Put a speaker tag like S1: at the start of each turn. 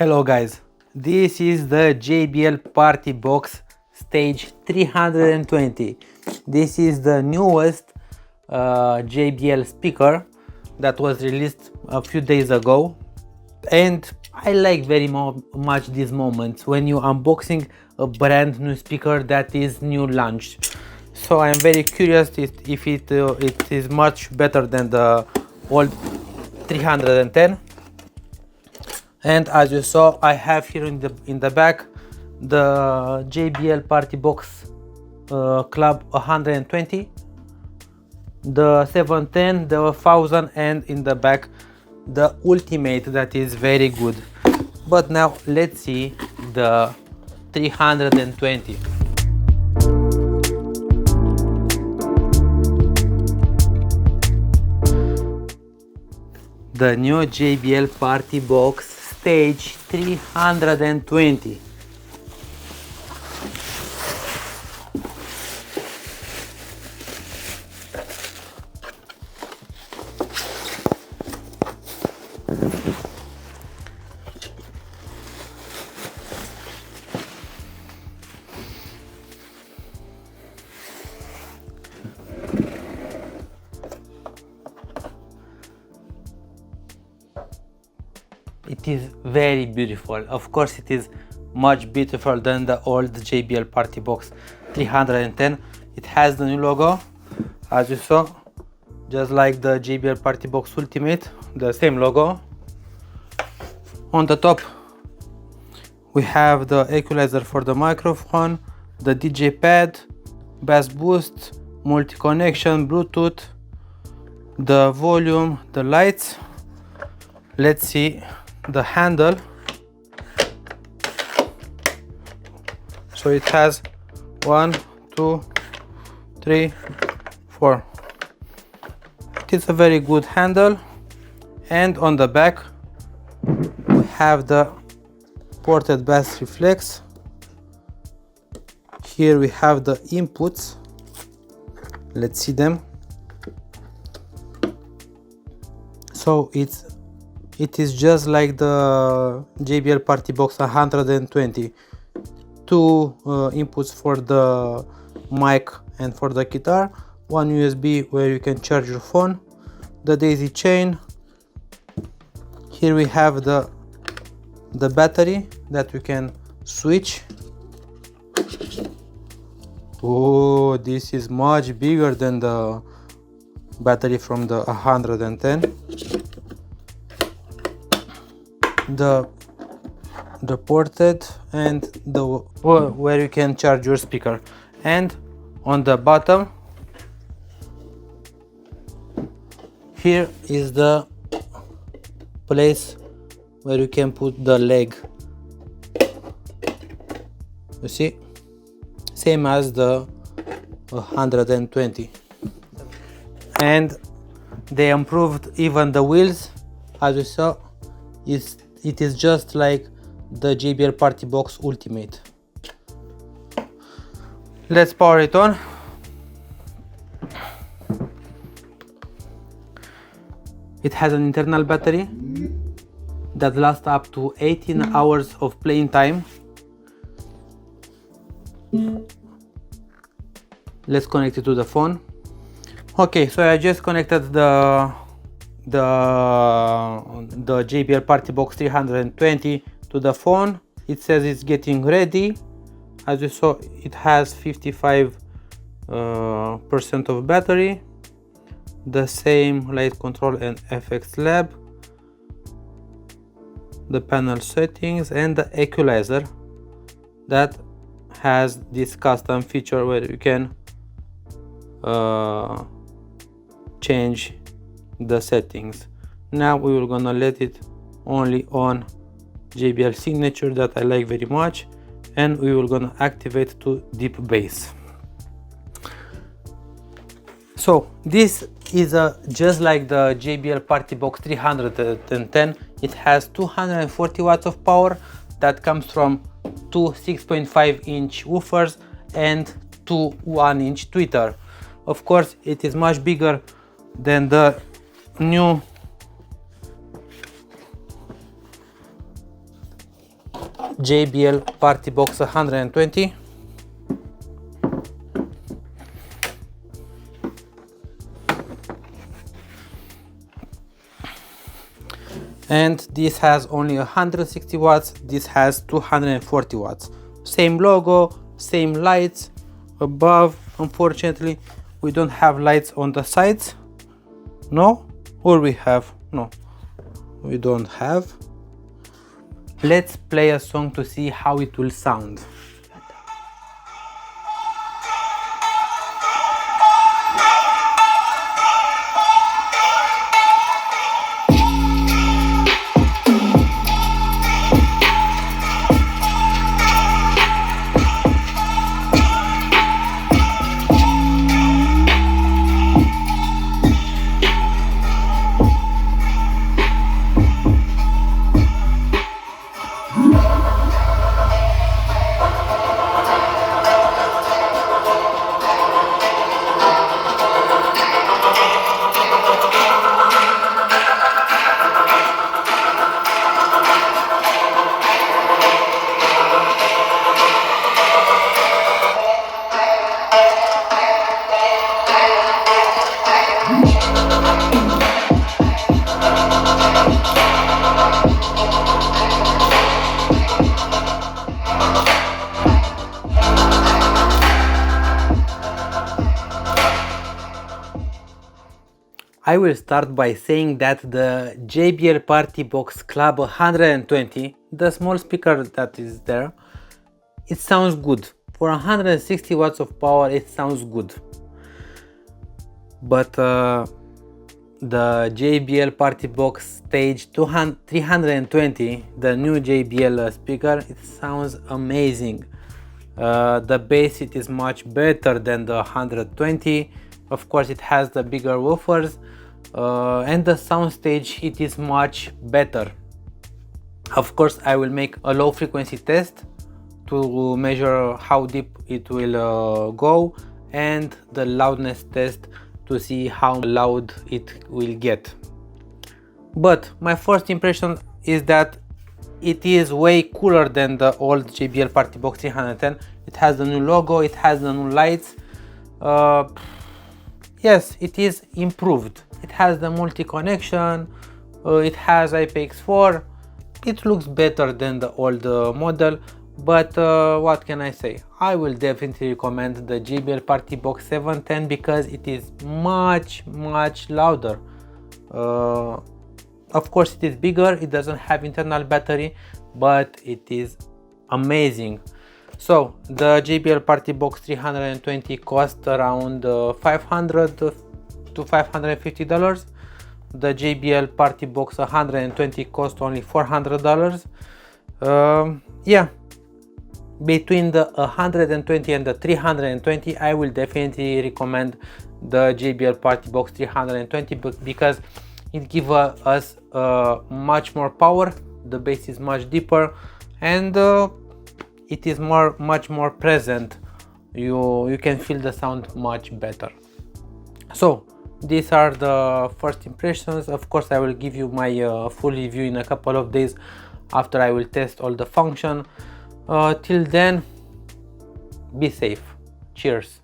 S1: Hello guys, this is the JBL Partybox Stage 320. This is the newest JBL speaker that was released a few days ago, and I like very much these moments when you unboxing a brand new speaker that is new launched. So I'm very curious if it is much better than the old 310. And as you saw, I have here in the back the JBL Partybox Club 120, the 710, the 1000, and in the back the Ultimate that is very good. But now let's see the 320. The new JBL Partybox Stage 320. It is very beautiful. Of course, it is much beautiful than the old JBL Partybox 310. It has the new logo, as you saw, just like the JBL Partybox Ultimate, the same logo. On the top, we have the equalizer for the microphone, the DJ pad, bass boost, multi-connection, Bluetooth, the volume, the lights. Let's see the handle. So it has 1, 2, 3, 4. It is a very good handle, and on the back we have the ported bass reflex. Here we have the inputs. Let's see them. So it is just like the JBL Partybox 120. Two inputs for the mic and for the guitar, one USB where you can charge your phone, the daisy chain. Here we have the battery that we can switch. Oh, this is much bigger than the battery from the 110. The ported and the where you can charge your speaker, and on the bottom here is the place where you can put the leg. You see, same as the 120, and they improved even the wheels. As you saw, it is just like the JBL Partybox Ultimate. Let's power it on. It has an internal battery that lasts up to 18 hours of playing time. Let's connect it to the phone. Okay, so I just connected the JBL Partybox 320 to the phone. It says it's getting ready. As you saw, it has 55% of battery, the same light control and FX lab, the panel settings, and the equalizer that has this custom feature where you can change the settings. Now we will gonna let it only on JBL signature that I like very much, and we will gonna activate to deep bass. So this is just like the JBL Partybox 310. It has 240 watts of power that comes from two 6.5-inch woofers and two 1-inch tweeter. Of course, it is much bigger than the new JBL Partybox 120. And this has only 160 watts, this has 240 watts. Same logo, same lights above. Unfortunately, we don't have lights on the sides. No? Or we have? No, we don't have. Let's play a song to see how it will sound. I will start by saying that the JBL Partybox Club 120, the small speaker that is there, it sounds good. For 160 watts of power, it sounds good. But the JBL Partybox Stage 320, the new JBL speaker, it sounds amazing. The bass, it is much better than the 120. Of course, it has the bigger woofers, and the sound stage, it is much better. Of course, I will make a low frequency test to measure how deep it will go, and the loudness test to see how loud it will get. But my first impression is that it is way cooler than the old JBL Partybox 310. It has the new logo, it has the new lights. Yes, it is improved. It has the multi-connection, it has IPX4. It looks better than the old model, but what can I say? I will definitely recommend the JBL Partybox 710 because it is much louder. Of course, it is bigger, it doesn't have internal battery, but it is amazing. So the JBL Partybox 320 cost around $500 to $550. The JBL Partybox 120 cost only $400. Yeah, between the 120 and the 320, I will definitely recommend the JBL Partybox 320 because it gives us much more power, the bass is much deeper, and it is much more present. You can feel the sound much better. So these are the first impressions. Of course, I will give you my full review in a couple of days after I will test all the function. Till then, be safe. Cheers.